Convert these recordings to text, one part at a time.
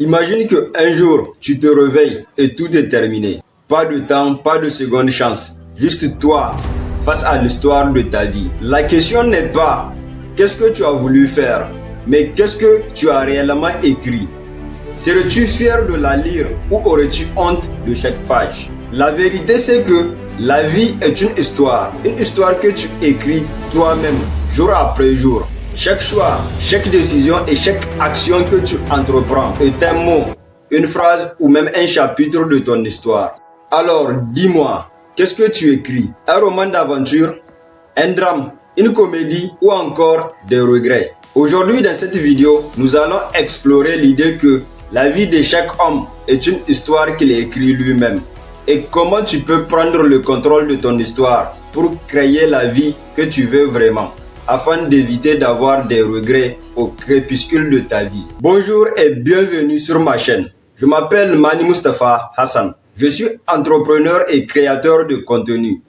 Imagine qu'un jour, tu te réveilles et tout est terminé. Pas de temps, pas de seconde chance. Juste toi, face à l'histoire de ta vie. La question n'est pas qu'est-ce que tu as voulu faire, mais qu'est-ce que tu as réellement écrit. Serais-tu fier de la lire ou aurais-tu honte de chaque page? La vérité, c'est que la vie est une histoire que tu écris toi-même, jour après jour. Chaque choix, chaque décision et chaque action que tu entreprends est un mot, une phrase ou même un chapitre de ton histoire. Alors, dis-moi, qu'est-ce que tu écris? Un roman d'aventure, un drame, une comédie ou encore des regrets? Aujourd'hui, dans cette vidéo, nous allons explorer l'idée que la vie de chaque homme est une histoire qu'il écrit lui-même. Et comment tu peux prendre le contrôle de ton histoire pour créer la vie que tu veux vraiment, afin d'éviter d'avoir des regrets au crépuscule de ta vie. Bonjour et bienvenue sur ma chaîne. Je m'appelle Mani Mustafa Hassan. Je suis entrepreneur et créateur de contenu.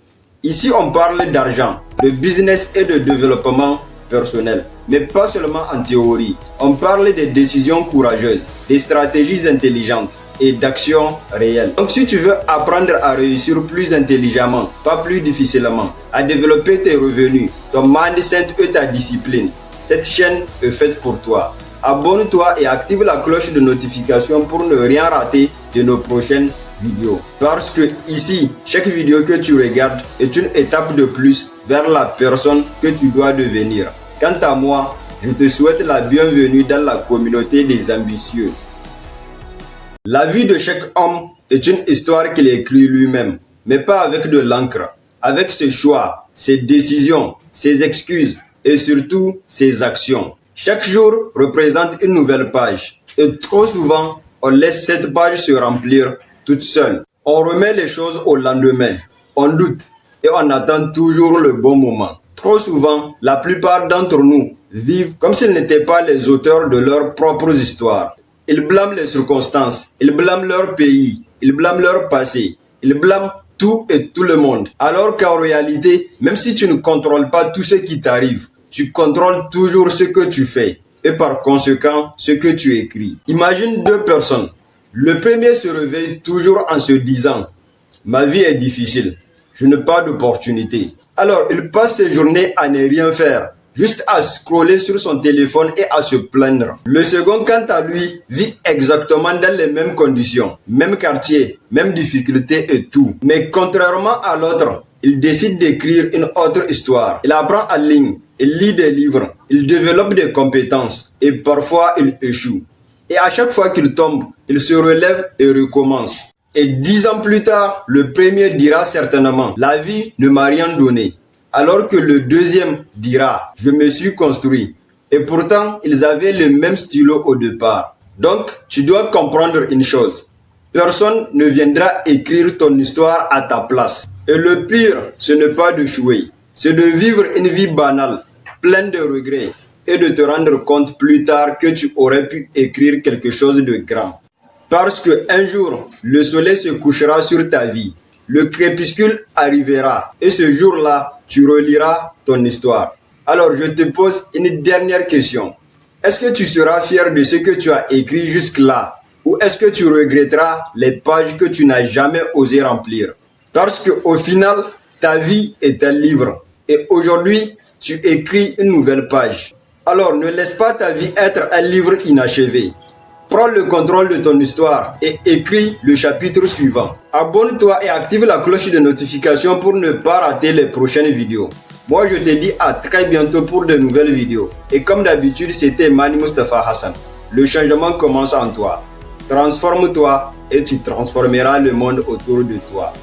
Ici, on parle d'argent, de business et de développement personnel. Mais pas seulement en théorie. On parle des décisions courageuses, des stratégies intelligentes et d'actions réelles. Donc si tu veux apprendre à réussir plus intelligemment, pas plus difficilement, à développer tes revenus, ton mindset et ta discipline, cette chaîne est faite pour toi. Abonne-toi et active la cloche de notification pour ne rien rater de nos prochaines vidéos. Parce que ici, chaque vidéo que tu regardes est une étape de plus vers la personne que tu dois devenir. Quant à moi, je te souhaite la bienvenue dans la communauté des ambitieux. La vie de chaque homme est une histoire qu'il écrit lui-même, mais pas avec de l'encre, avec ses choix, ses décisions, ses excuses et surtout ses actions. Chaque jour représente une nouvelle page et trop souvent, on laisse cette page se remplir toute seule. On remet les choses au lendemain, on doute et on attend toujours le bon moment. Trop souvent, la plupart d'entre nous vivent comme s'ils n'étaient pas les auteurs de leurs propres histoires. Ils blâment les circonstances, ils blâment leur pays, ils blâment leur passé, ils blâment tout et tout le monde. Alors qu'en réalité, même si tu ne contrôles pas tout ce qui t'arrive, tu contrôles toujours ce que tu fais et par conséquent ce que tu écris. Imagine deux personnes. Le premier se réveille toujours en se disant « Ma vie est difficile, je n'ai pas d'opportunité ». Alors il passe ses journées à ne rien faire, juste à scroller sur son téléphone et à se plaindre. Le second, quant à lui, vit exactement dans les mêmes conditions, même quartier, même difficultés et tout. Mais contrairement à l'autre, il décide d'écrire une autre histoire. Il apprend en ligne, il lit des livres, il développe des compétences et parfois il échoue. Et à chaque fois qu'il tombe, il se relève et recommence. Et 10 ans plus tard, le premier dira certainement « La vie ne m'a rien donné ». Alors que le deuxième dira « Je me suis construit ». Et pourtant, ils avaient le même stylo au départ. Donc, tu dois comprendre une chose. Personne ne viendra écrire ton histoire à ta place. Et le pire, ce n'est pas d'échouer. C'est de vivre une vie banale, pleine de regrets, et de te rendre compte plus tard que tu aurais pu écrire quelque chose de grand. Parce qu'un jour, le soleil se couchera sur ta vie, le crépuscule arrivera, et ce jour-là, tu reliras ton histoire. Alors je te pose une dernière question. Est-ce que tu seras fier de ce que tu as écrit jusque-là, ou est-ce que tu regretteras les pages que tu n'as jamais osé remplir? Parce qu'au final, ta vie est un livre, et aujourd'hui, tu écris une nouvelle page. Alors ne laisse pas ta vie être un livre inachevé. Prends le contrôle de ton histoire et écris le chapitre suivant. Abonne-toi et active la cloche de notification pour ne pas rater les prochaines vidéos. Moi, je te dis à très bientôt pour de nouvelles vidéos. Et comme d'habitude, c'était Mani Mustafa Hassan. Le changement commence en toi. Transforme-toi et tu transformeras le monde autour de toi.